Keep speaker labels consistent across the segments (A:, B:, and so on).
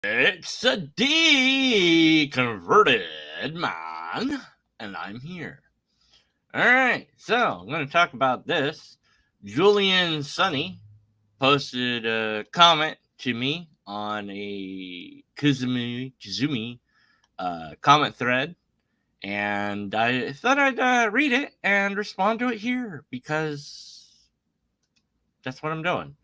A: It's a deconverted man, and I'm here. Alright, so I'm going to talk about this. Julian Sunny posted a comment to me on a Kizzume comment thread, and I thought I'd read it and respond to it here because that's what I'm doing.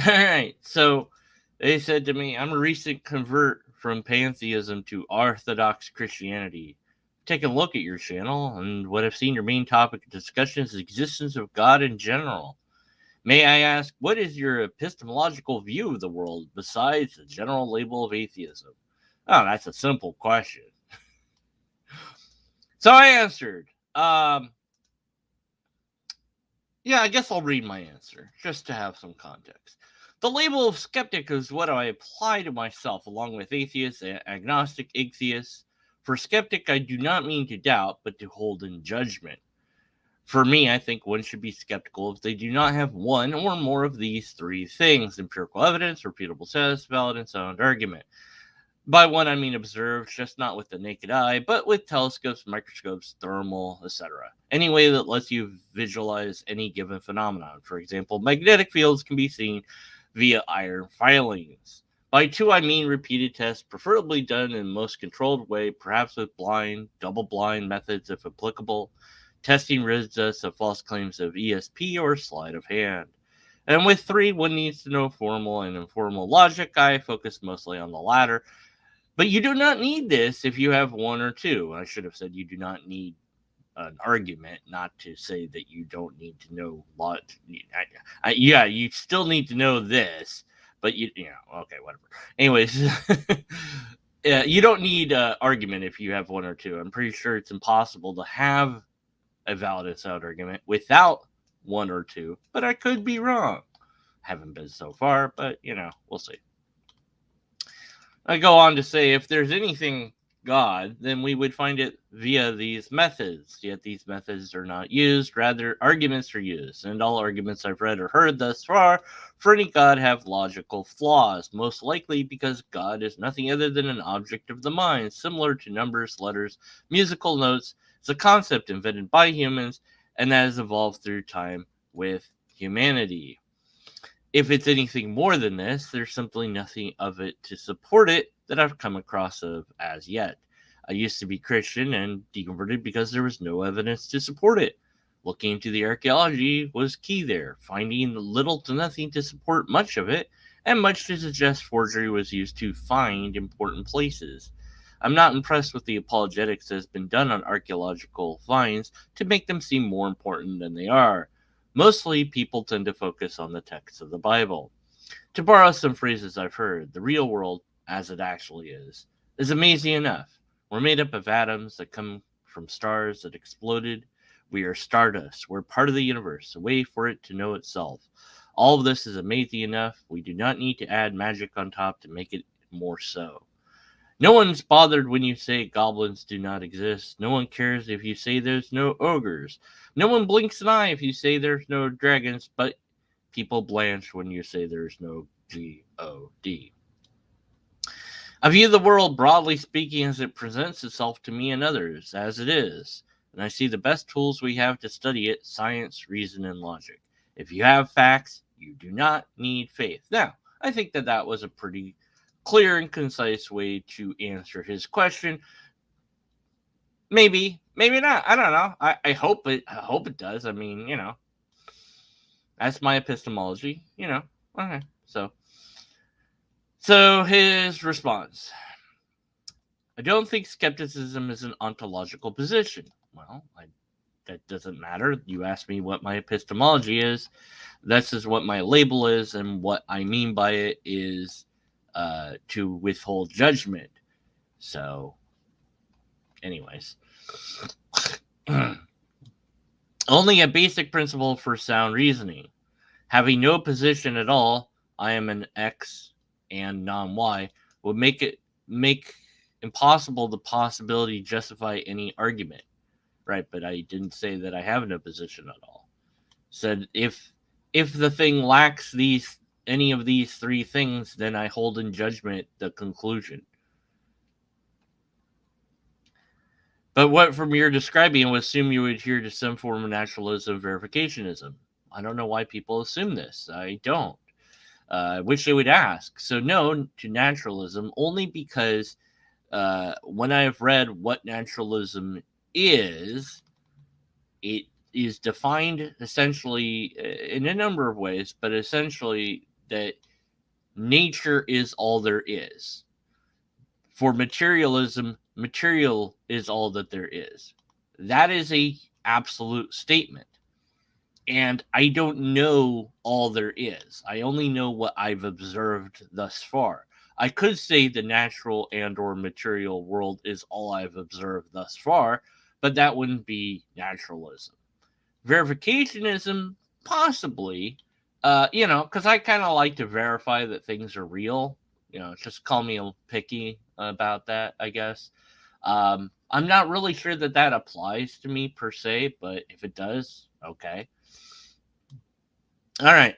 A: Alright, so they said to me, I'm a recent convert from pantheism to Orthodox Christianity. Take a look at your channel, and what I've seen your main topic of discussion is the existence of God in general. May I ask, what is your epistemological view of the world besides the general label of atheism? Oh, that's a simple question. So I answered, yeah, I guess I'll read my answer, just to have some context. The label of skeptic is what I apply to myself, along with atheist, agnostic, atheist. For skeptic, I do not mean to doubt, but to hold in judgment. For me, I think one should be skeptical if they do not have one or more of these three things: empirical evidence, repeatable tests, valid and sound argument. By one, I mean observed, just not with the naked eye, but with telescopes, microscopes, thermal, etc. Any way that lets you visualize any given phenomenon. For example, magnetic fields can be seen via iron filings. By two, I mean repeated tests, preferably done in the most controlled way, perhaps with blind, double-blind methods if applicable. Testing rids us of false claims of ESP or sleight of hand. And with three, one needs to know formal and informal logic. I focus mostly on the latter. But you do not need this if you have one or two. I should have said you do not need an argument, not to say that you don't need to know lot. Yeah, you still need to know this, but okay, whatever. Anyways, yeah, you don't need an argument if you have one or two. I'm pretty sure it's impossible to have a valid and sound argument without one or two, but I could be wrong. Haven't been so far, but we'll see. I go on to say, if there's anything God, then we would find it via these methods. Yet these methods are not used, rather, arguments are used. And all arguments I've read or heard thus far for any God have logical flaws, most likely because God is nothing other than an object of the mind, similar to numbers, letters, musical notes. It's a concept invented by humans and that has evolved through time with humanity. If it's anything more than this, there's simply nothing of it to support it that I've come across of as yet. I used to be Christian and deconverted because there was no evidence to support it. Looking into the archaeology was key there, finding little to nothing to support much of it, and much to suggest forgery was used to find important places. I'm not impressed with the apologetics that has been done on archaeological finds to make them seem more important than they are. Mostly, people tend to focus on the text of the Bible. To borrow some phrases I've heard, the real world, as it actually is amazing enough. We're made up of atoms that come from stars that exploded. We are stardust. We're part of the universe, a way for it to know itself. All of this is amazing enough. We do not need to add magic on top to make it more so. No one's bothered when you say goblins do not exist. No one cares if you say there's no ogres. No one blinks an eye if you say there's no dragons, but people blanch when you say there's no God. I view the world, broadly speaking, as it presents itself to me and others, as it is, and I see the best tools we have to study it: science, reason, and logic. If you have facts, you do not need faith. Now, I think that was a pretty clear and concise way to answer his question. Maybe not. I don't know. I hope it. I hope it does. I mean, that's my epistemology. Okay. So his response: I don't think skepticism is an ontological position. Well, that doesn't matter. You asked me what my epistemology is. This is what my label is, and what I mean by it is to withhold judgment. So, anyways, only a basic principle for sound reasoning. Having no position at all, I am an X and non-Y, would make impossible the possibility to justify any argument. Right, but I didn't say that I have no position at all. Said if the thing lacks these any of these three things, then I hold in judgment the conclusion. But what from your describing would assume you would adhere to some form of naturalism verificationism. I don't know why people assume this. I don't. I wish they would ask. So no to naturalism only because when I have read what naturalism is, it is defined essentially in a number of ways, but essentially that nature is all there is. For materialism, material is all that there is. That is a absolute statement. And I don't know all there is. I only know what I've observed thus far. I could say the natural and or material world is all I've observed thus far, but that wouldn't be naturalism. Verificationism, possibly, because I kind of like to verify that things are real. Just call me picky about that, I guess. I'm not really sure that applies to me per se, but if it does, okay. All right.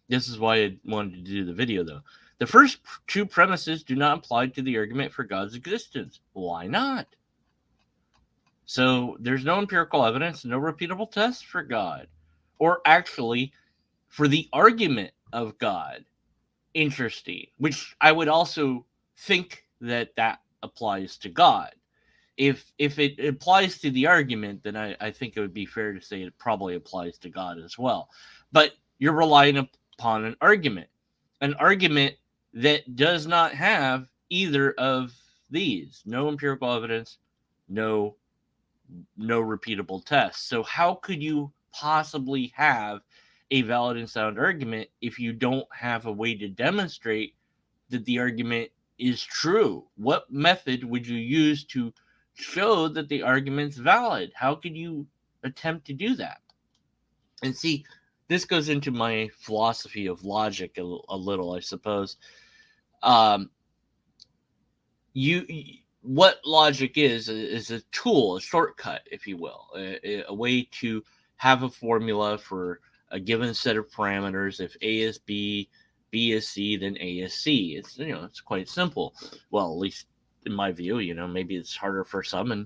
A: This is why I wanted to do the video, though. The first two premises do not apply to the argument for God's existence. Why not? So there's no empirical evidence, no repeatable test for God, or actually for the argument of God. Interesting. Which I would also think that applies to God. If it applies to the argument, then I think it would be fair to say it probably applies to God as well. But you're relying upon an argument that does not have either of these. No empirical evidence, no repeatable tests. So how could you possibly have a valid and sound argument if you don't have a way to demonstrate that the argument is true? What method would you use to show that the argument's valid? How could you attempt to do that? And see, this goes into my philosophy of logic a little, I suppose. What logic is a tool, a shortcut, if you will, a way to have a formula for a given set of parameters. If A is B, B is C, then A is C. It's quite simple. Well, at least in my view. Maybe it's harder for some and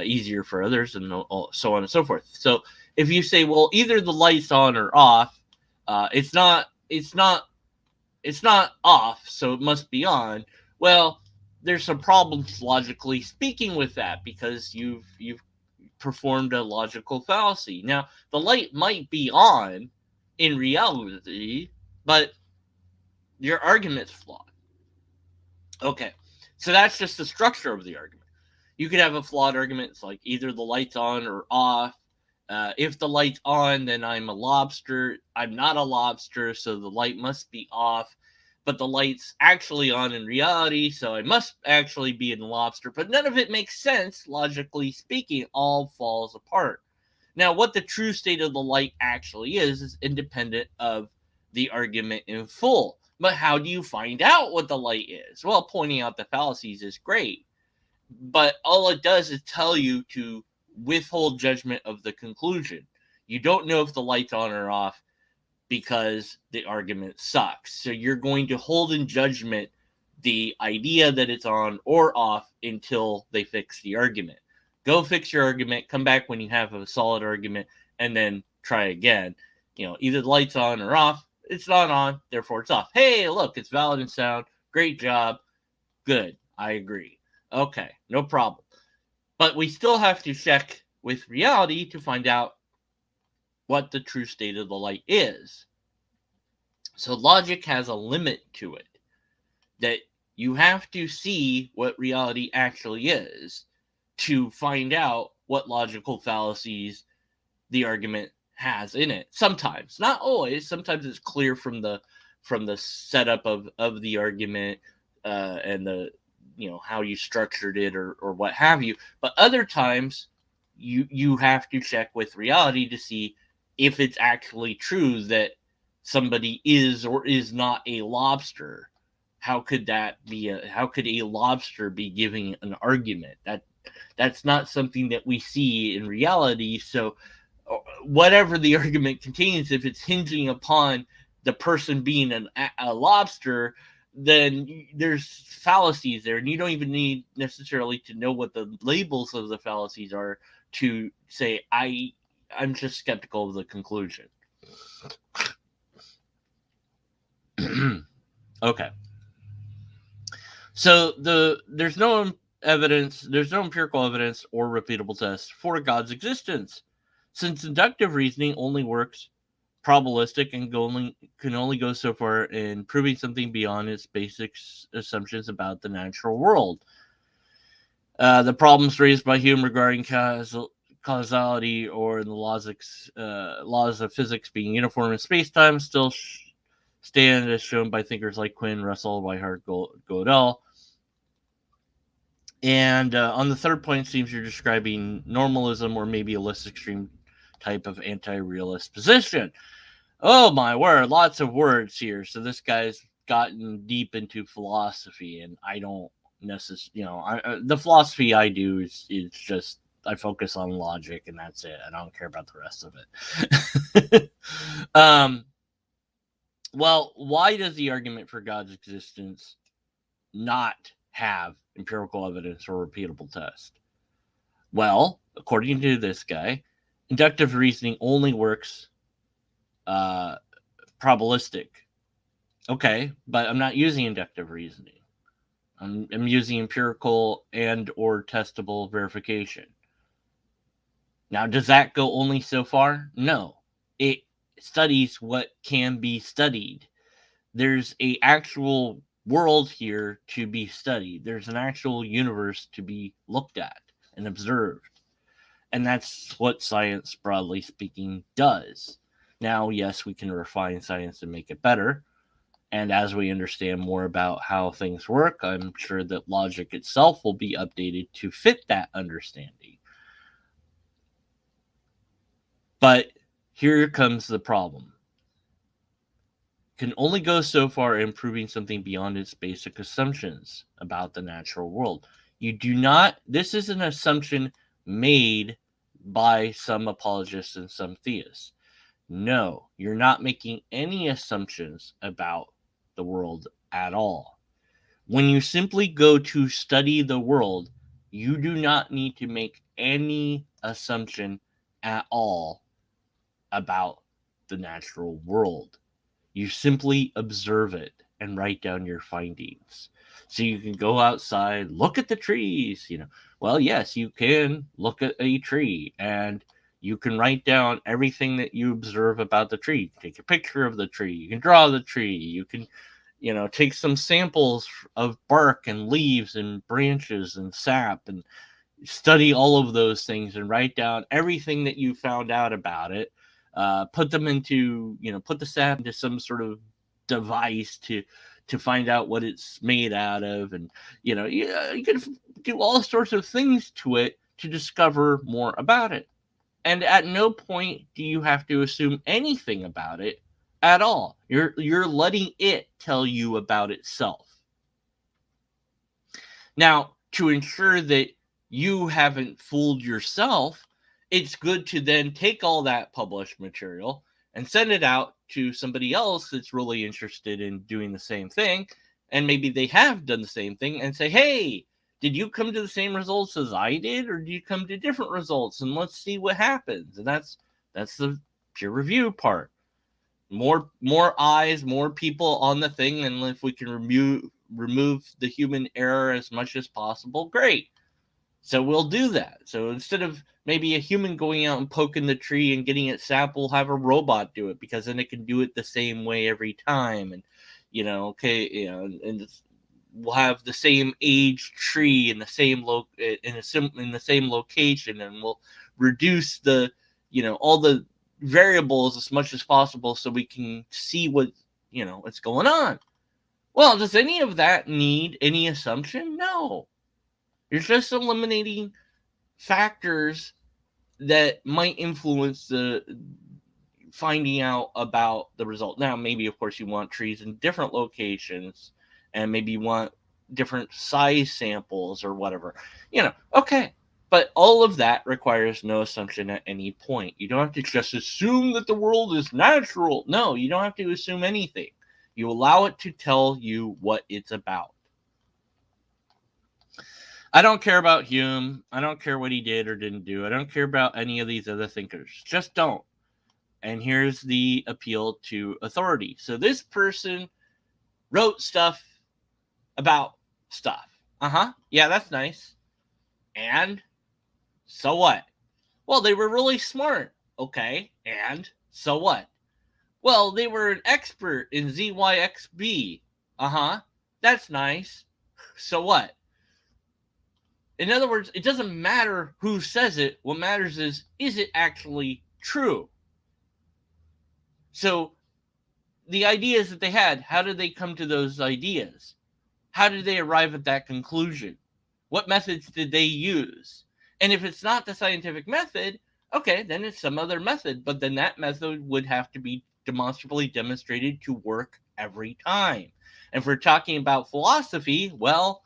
A: easier for others, and so on and so forth. So if you say, well, either the light's on or off, it's not off, so it must be on. Well, there's some problems logically speaking with that, because you've performed a logical fallacy. Now, the light might be on in reality, but your argument's flawed. Okay, so that's just the structure of the argument. You could have a flawed argument. It's like either the light's on or off. If the light's on, then I'm a lobster. I'm not a lobster, so the light must be off. But the light's actually on in reality, so I must actually be a lobster. But none of it makes sense, logically speaking. It all falls apart. Now, what the true state of the light actually is independent of the argument in full. But how do you find out what the light is? Well, pointing out the fallacies is great. But all it does is tell you to withhold judgment of the conclusion. You don't know if the light's on or off because the argument sucks. So you're going to hold in judgment the idea that it's on or off until they fix the argument. Go fix your argument, come back when you have a solid argument, and then try again. Either the light's on or off. It's not on, therefore it's off. Hey, look, it's valid and sound. Great job. Good. I agree. Okay, no problem. But we still have to check with reality to find out what the true state of the light is. So logic has a limit to it, that you have to see what reality actually is to find out what logical fallacies the argument has in it. Sometimes, not always. Sometimes it's clear from the setup of the argument and the how you structured it or what have you. But other times you have to check with reality to see if it's actually true that somebody is or is not a lobster. How could a lobster be giving an argument? That's not something that we see in reality. So whatever the argument contains, if it's hinging upon the person being a lobster, then there's fallacies there, and you don't even need necessarily to know what the labels of the fallacies are to say I'm just skeptical of the conclusion. Okay. So there's no empirical evidence or repeatable tests for God's existence, since inductive reasoning only works probabilistic and can only go so far in proving something beyond its basic assumptions about the natural world. The problems raised by Hume regarding causality or the laws of physics being uniform in space-time still stand as shown by thinkers like Quinn, Russell, Whiteheart, Gödel. And on the third point, it seems you're describing normalism or maybe a less extreme type of anti-realist position. Oh my word, lots of words here. So this guy's gotten deep into philosophy, and I don't necessarily, the philosophy I do is just I focus on logic, and that's it. I don't care about the rest of it. Well, why does the argument for God's existence not have empirical evidence or repeatable test? Well, according to this guy, inductive reasoning only works probabilistic. Okay, but I'm not using inductive reasoning. I'm using empirical and or testable verification. Now, does that go only so far? No. It studies what can be studied. There's a actual world here to be studied. There's an actual universe to be looked at and observed. And that's what science, broadly speaking, does. Now, yes, we can refine science and make it better. And as we understand more about how things work, I'm sure that logic itself will be updated to fit that understanding. But here comes the problem. Can only go so far in proving something beyond its basic assumptions about the natural world. This is an assumption made by some apologists and some theists. No, you're not making any assumptions about the world at all. When you simply go to study the world, you do not need to make any assumption at all about the natural world. You simply observe it and write down your findings. So you can go outside, look at the trees, Well, yes, you can look at a tree and you can write down everything that you observe about the tree. Take a picture of the tree. You can draw the tree. You can, take some samples of bark and leaves and branches and sap and study all of those things and write down everything that you found out about it. Put them into, put the sap into some sort of device to find out what it's made out of. And, you can do all sorts of things to it to discover more about it. And at no point do you have to assume anything about it at all. You're letting it tell you about itself. Now, to ensure that you haven't fooled yourself, it's good to then take all that published material and send it out to somebody else that's really interested in doing the same thing. And maybe they have done the same thing and say, hey, did you come to the same results as I did, or did you come to different results? And let's see what happens. And that's the peer review part. More eyes, more people on the thing, and if we can remove the human error as much as possible, great. So we'll do that. So instead of maybe a human going out and poking the tree and getting it sap, we'll have a robot do it, because then it can do it the same way every time. And and we'll have the same age tree in the same in the same location, and we'll reduce the all the variables as much as possible so we can see what's going on. Well, does any of that need any assumption? No. You're just eliminating factors that might influence the finding out about the result. Now, maybe, of course, you want trees in different locations, and maybe you want different size samples or whatever. Okay. But all of that requires no assumption at any point. You don't have to just assume that the world is natural. No, you don't have to assume anything. You allow it to tell you what it's about. I don't care about Hume. I don't care what he did or didn't do. I don't care about any of these other thinkers. Just don't. And here's the appeal to authority. So this person wrote stuff about stuff. Yeah, that's nice. And so what? Well, they were really smart. Okay, and so what? Well, they were an expert in ZYXB. That's nice. So what? In other words, it doesn't matter who says it. What matters is it actually true? So, the ideas that they had, how did they come to those ideas? How did they arrive at that conclusion? What methods did they use? And if it's not the scientific method, okay, then it's some other method. But then that method would have to be demonstrably demonstrated to work every time. And if we're talking about philosophy, well,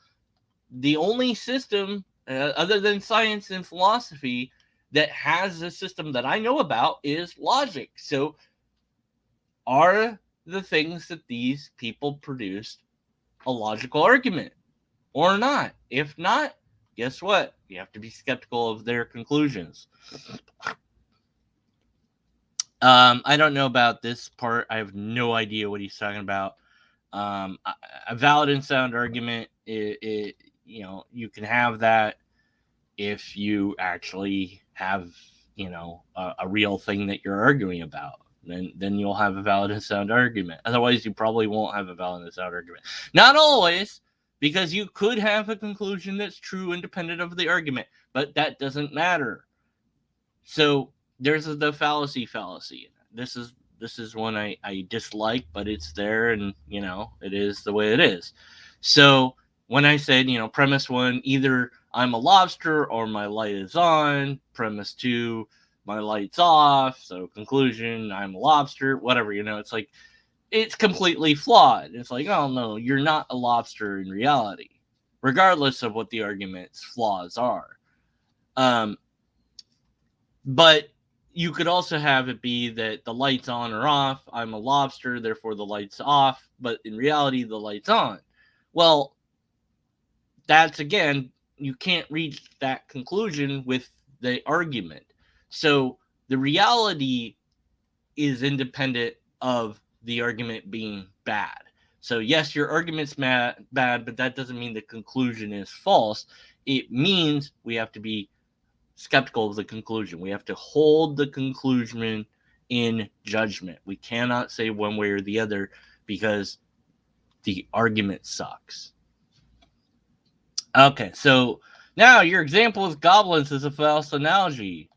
A: the only system other than science and philosophy that has a system that I know about is logic. So are the things that these people produced a logical argument or not? If not, guess what? You have to be skeptical of their conclusions. I don't know about this part. I have no idea what he's talking about. A valid and sound argument, you can have that if you actually have, a real thing that you're arguing about. Then you'll have a valid and sound argument. Otherwise, you probably won't have a valid and sound argument. Not always, because you could have a conclusion that's true independent of the argument, but that doesn't matter. So there's the fallacy. This is one I dislike, but it's there, and it is the way it is. So when I said, premise one, either I'm a lobster or my light is on. Premise two, my light's off. So conclusion, I'm a lobster. Whatever, it's like, it's completely flawed. It's like, oh no, you're not a lobster in reality, regardless of what the argument's flaws are. But you could also have it be that the light's on or off. I'm a lobster, therefore the light's off. But in reality, the light's on. Well, that's, again, you can't reach that conclusion with the argument. So the reality is independent of the argument being bad. So yes, your argument's bad, but that doesn't mean the conclusion is false. It means we have to be skeptical of the conclusion. We have to hold the conclusion in judgment. We cannot say one way or the other because the argument sucks. Okay, so now your example with goblins is a false analogy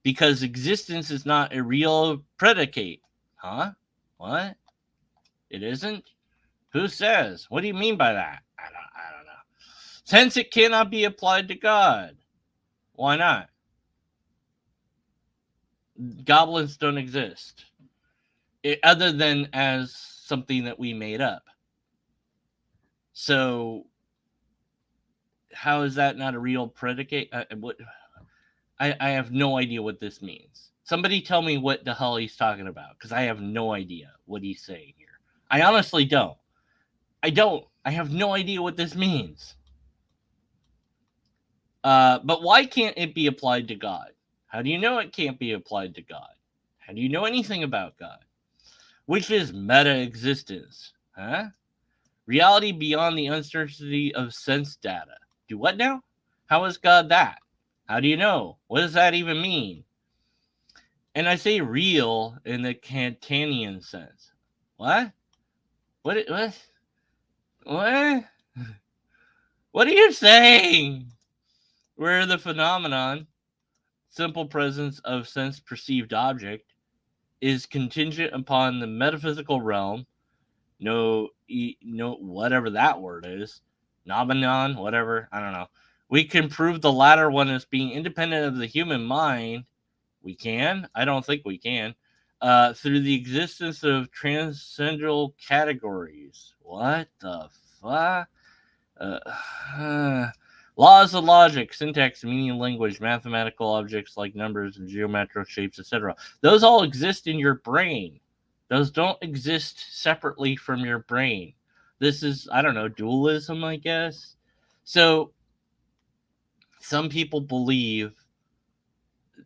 A: because existence is not a real predicate. Huh? What? It isn't? Who says? What do you mean by that? I don't know. Since it cannot be applied to God. Why not? Goblins don't exist. Other than as something that we made up. So how is that not a real predicate? I have no idea what this means. Somebody tell me what the hell he's talking about, because I have no idea what he's saying here. I honestly don't. I have no idea what this means. But why can't it be applied to God? How do you know it can't be applied to God? How do you know anything about God? Which is meta-existence. Huh? Reality beyond the uncertainty of sense data. Do what now? How is God that? How do you know? What does that even mean? And I say real in the Kantian sense. What? What? What? What are you saying? Where the phenomenon, simple presence of sense-perceived object, is contingent upon the metaphysical realm, no, whatever that word is, nomenon, whatever, I don't know. We can prove the latter one as being independent of the human mind. We can? I don't think we can. Through the existence of transcendental categories. What the fuck? Laws of logic, syntax, meaning, language, mathematical objects like numbers and geometric shapes, etc. Those all exist in your brain. Those don't exist separately from your brain. This is, I don't know, dualism, I guess. So some people believe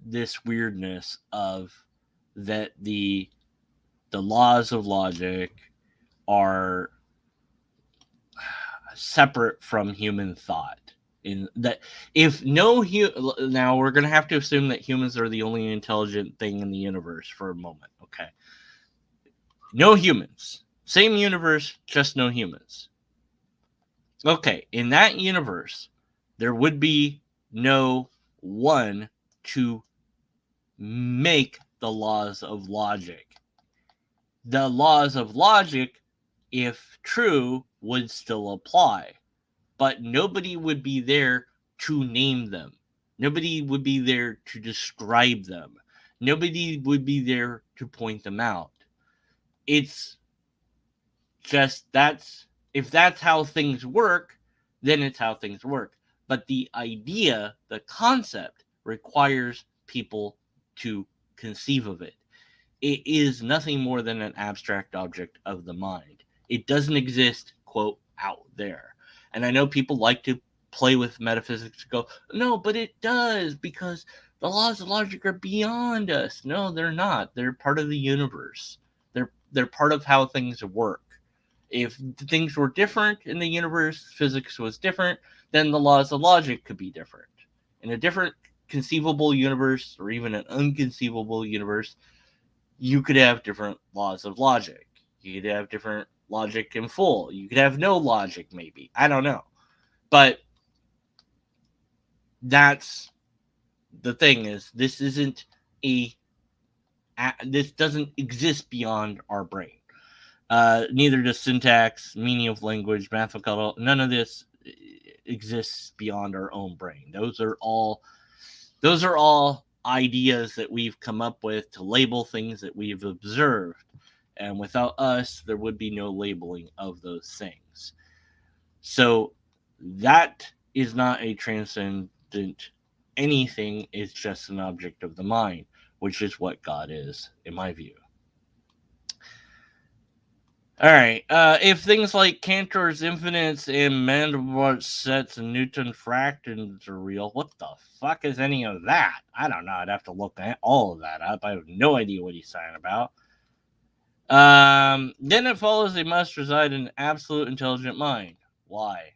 A: this weirdness of that the laws of logic are separate from human thought. In that, if no now we're gonna have to assume that humans are the only intelligent thing in the universe for a moment. Okay, no humans, same universe, just no humans. Okay, in that universe, there would be no one to make the laws of logic. The laws of logic, if true, would still apply, but nobody would be there to name them. Nobody would be there to describe them. Nobody would be there to point them out. It's just if that's how things work, then it's how things work. But the idea, the concept, requires people to conceive of it. It is nothing more than an abstract object of the mind. It doesn't exist, quote, out there. And I know people like to play with metaphysics to go, no, but it does, because the laws of logic are beyond us. No, they're not. They're part of the universe. They're part of how things work. If things were different in the universe, physics was different, then the laws of logic could be different. In a different conceivable universe, or even an unconceivable universe, you could have different laws of logic. You could have different logic in full. You could have no logic, maybe. I don't know. But that's the thing, is this isn't this doesn't exist beyond our brain. Neither does syntax, meaning of language, mathematical. None of this exists beyond our own brain. Those are all ideas that we've come up with to label things that we've observed. And without us, there would be no labeling of those things. So that is not a transcendent anything. It's just an object of the mind, which is what God is, in my view. All right. If things like Cantor's infinites and Mandelbrot sets and Newton fractals are real, what the fuck is any of that? I don't know. I'd have to look at all of that up. I have no idea what he's saying about. Then it follows they must reside in an absolute intelligent mind. Why?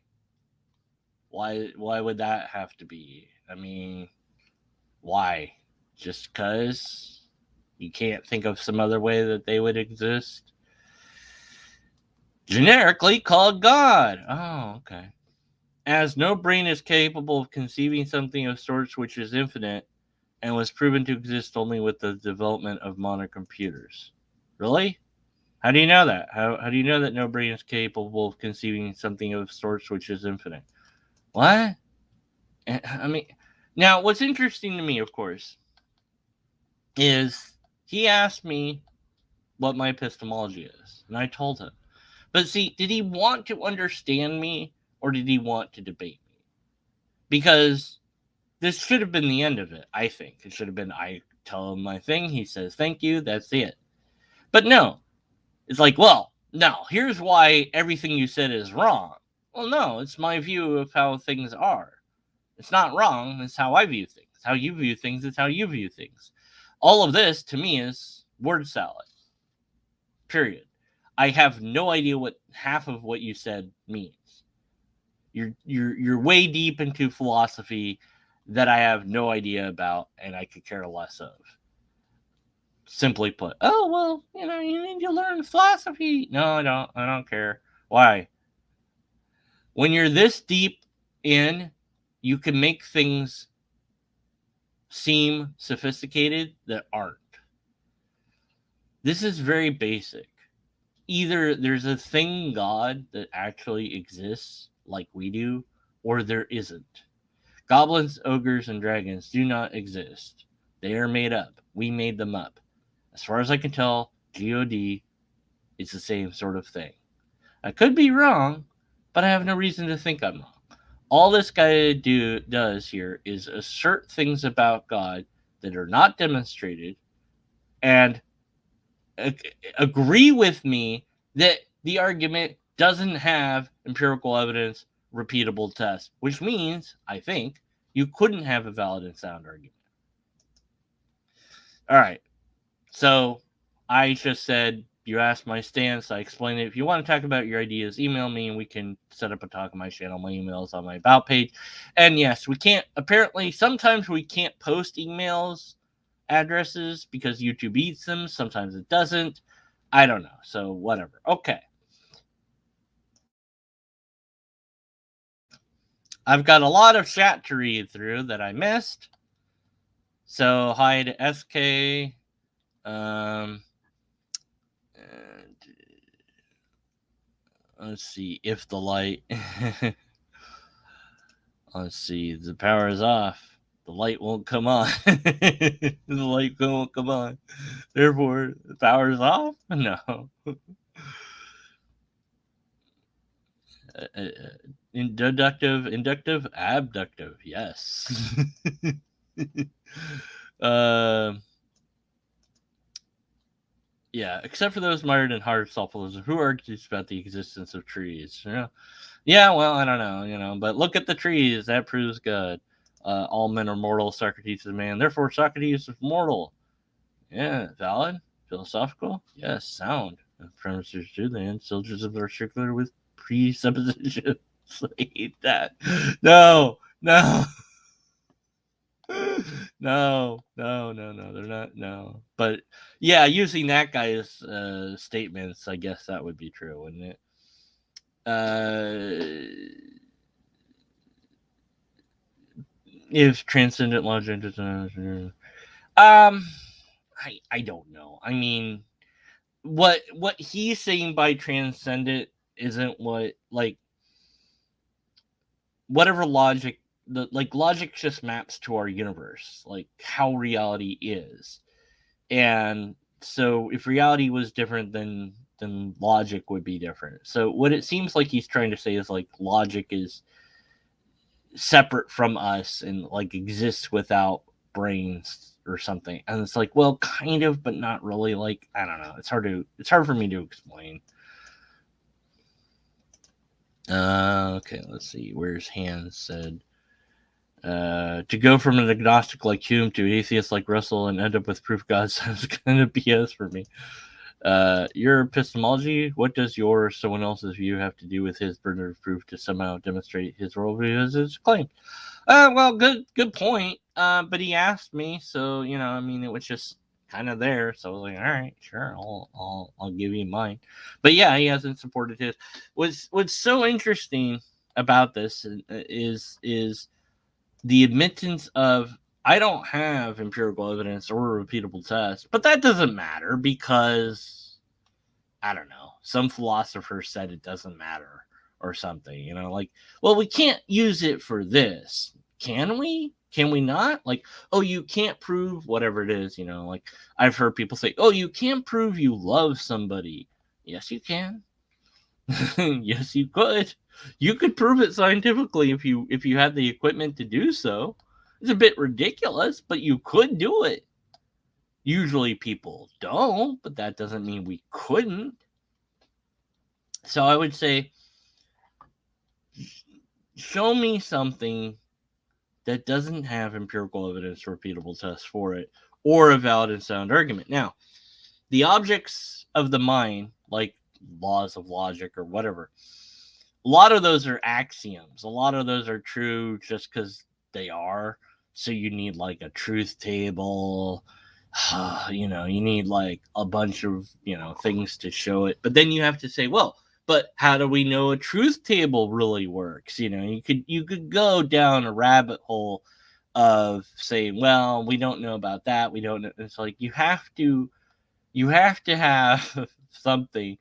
A: Why would that have to be? I mean, why? Just because you can't think of some other way that they would exist? Generically called God. Oh, okay. As no brain is capable of conceiving something of sorts which is infinite, and was proven to exist only with the development of modern computers. Really? How do you know that? How do you know that no brain is capable of conceiving something of sorts which is infinite? What? I mean, now what's interesting to me, of course, is he asked me what my epistemology is, and I told him. But see, did he want to understand me, or did he want to debate me? Because this should have been the end of it, I think. It should have been, I tell him my thing, he says thank you, that's it. But no, it's like, well, no, here's why everything you said is wrong. Well, no, it's my view of how things are. It's not wrong, it's how I view things. How you view things is how you view things. All of this, to me, is word salad. Period. I have no idea what half of what you said means. You're way deep into philosophy that I have no idea about and I could care less of. Simply put, oh well, you need to learn philosophy. No, I don't. I don't care. Why? When you're this deep in, you can make things seem sophisticated that aren't. This is very basic. Either there's a thing, God, that actually exists like we do, or there isn't. Goblins, ogres, and dragons do not exist. They are made up. We made them up. As far as I can tell, God is the same sort of thing. I could be wrong, but I have no reason to think I'm wrong. All this guy does here is assert things about God that are not demonstrated, and agree with me that the argument doesn't have empirical evidence, repeatable tests, which means, I think, you couldn't have a valid and sound argument. All right. So I just said, you asked my stance. I explained it. If you want to talk about your ideas, email me and we can set up a talk on my channel. My email is on my About page. And yes, we can't, apparently, sometimes we can't post emails addresses because YouTube eats them. Sometimes it doesn't. I don't know. So whatever. Okay. I've got a lot of chat to read through that I missed. So hi to SK. Let's see if the light. Let's see. The power is off. The light won't come on. The light won't come on. Therefore, the power is off? No. Inductive, abductive. Yes. Yeah, except for those mired in hard self-illusion, who argues about the existence of trees? Yeah, well, I don't know, but look at the trees. That proves good. All men are mortal. Socrates is a man. Therefore, Socrates is mortal. Yeah, valid. Philosophical. Yes, sound. Premises do. The end syllogisms are circular with presuppositions. I hate that. No. No, they're not. No, but yeah, using that guy's statements, I guess that would be true, wouldn't it? If transcendent logic doesn't, I don't know. I mean, what he's saying by transcendent isn't what, like, whatever logic, logic just maps to our universe, like how reality is. And so if reality was different, then logic would be different. So what it seems like he's trying to say is, like, logic is separate from us and, like, exists without brains or something. And it's like, well, kind of, but not really. Like, I don't know. It's hard for me to explain. Okay, let's see. Where's Hans said? To go from an agnostic like Hume to an atheist like Russell and end up with proof God sounds kind of BS for me. Your epistemology, what does your or someone else's view have to do with his burden of proof to somehow demonstrate his worldview as his claim? Well, good point. But he asked me, so I mean, it was just kind of there. So I was like, all right, sure, I'll give you mine. But yeah, he hasn't supported his. What's so interesting about this is the admittance of, I don't have empirical evidence or a repeatable test, but that doesn't matter because, I don't know, some philosopher said it doesn't matter or something, like, well, we can't use it for this. Can we? Can we not? Like, oh, you can't prove whatever it is, like, I've heard people say, oh, you can't prove you love somebody. Yes, you can. Yes, you could. You could prove it scientifically if you had the equipment to do so. It's a bit ridiculous, but you could do it. Usually people don't, but that doesn't mean we couldn't. So I would say, show me something that doesn't have empirical evidence or repeatable tests for it, or a valid and sound argument. Now, the objects of the mind, like laws of logic or whatever, a lot of those are axioms. A lot of those are true just because they are. So you need, like, a truth table. You need, like, a bunch of, things to show it. But then you have to say, well, but how do we know a truth table really works? You could go down a rabbit hole of saying, well, we don't know about that. We don't know. It's like you have to have something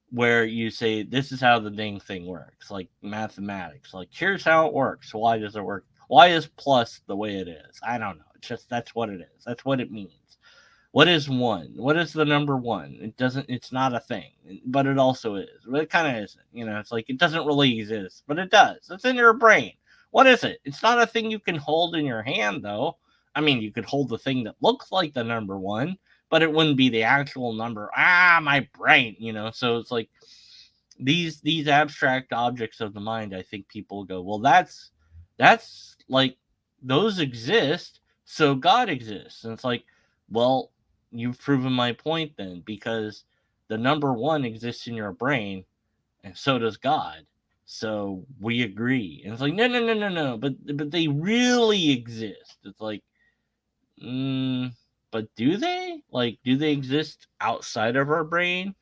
A: where you say, this is how the dang thing works, like mathematics. Like, here's how it works. Why does it work? Why is plus the way it is? I don't know. It's just, that's what it is. That's what it means. What is one? What is the number one? It's not a thing, but it also is. But it kind of isn't. It's like it doesn't really exist, but it does. It's in your brain. What is it? It's not a thing you can hold in your hand, though. I mean, you could hold the thing that looks like the number one, but it wouldn't be the actual number. My brain. So it's like these abstract objects of the mind. I think people go, well, that's like those exist, so God exists, and it's like, well, you've proven my point then, because the number one exists in your brain, and so does God. So we agree. And it's like, no, but they really exist. It's like, but do they? Like, do they exist outside of our brain?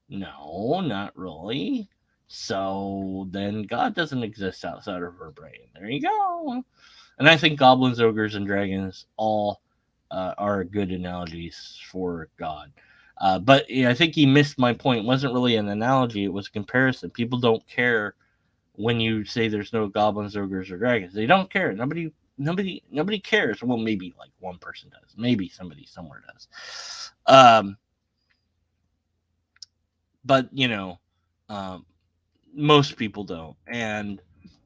A: No, not really. So then God doesn't exist outside of our brain. There you go. And I think goblins, ogres, and dragons all are good analogies for God. But yeah, I think he missed my point. It wasn't really an analogy; it was a comparison. People don't care when you say there's no goblins, ogres, or dragons. They don't care. Nobody cares. Well, maybe like one person does. Maybe somebody somewhere does. But um, most people don't, and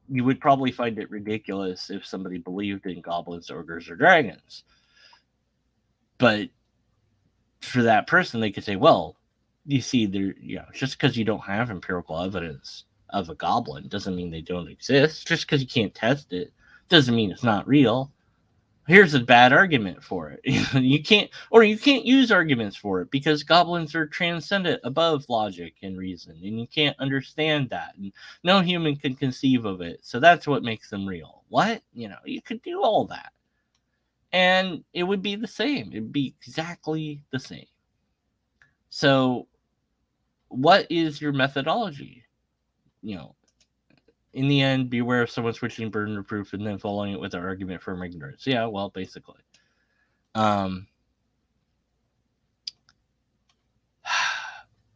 A: you would probably find it ridiculous if somebody believed in goblins, ogres, or dragons. But for that person, they could say, well, you see, just because you don't have empirical evidence of a goblin doesn't mean they don't exist. Just because you can't test it doesn't mean it's not real. Here's a bad argument for it. You can't use arguments for it because goblins are transcendent above logic and reason, and you can't understand that, and no human can conceive of it. So that's what makes them real. What? You could do all that, and it would be the same. It'd be exactly the same. So, what is your methodology? You know, in the end, beware of someone switching burden of proof and then following it with an argument from ignorance. Yeah, well, basically. Um,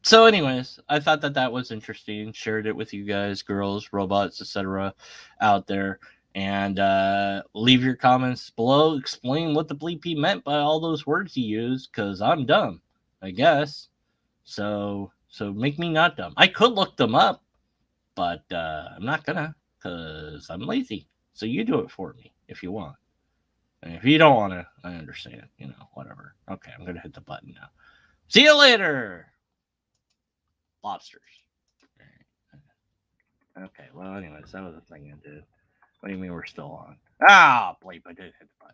A: so, anyways, I thought that was interesting. Shared it with you guys, girls, robots, etc., out there. And leave your comments below. Explain what the bleep he meant by all those words he used, because I'm dumb, I guess. So make me not dumb. I could look them up, but I'm not gonna, because I'm lazy. So you do it for me if you want. And if you don't want to, I understand. Whatever. Okay, I'm gonna hit the button now. See you later, lobsters. Okay. Well, anyways, that was the thing I did. What do you mean we're still on? Bleep! I did hit the button.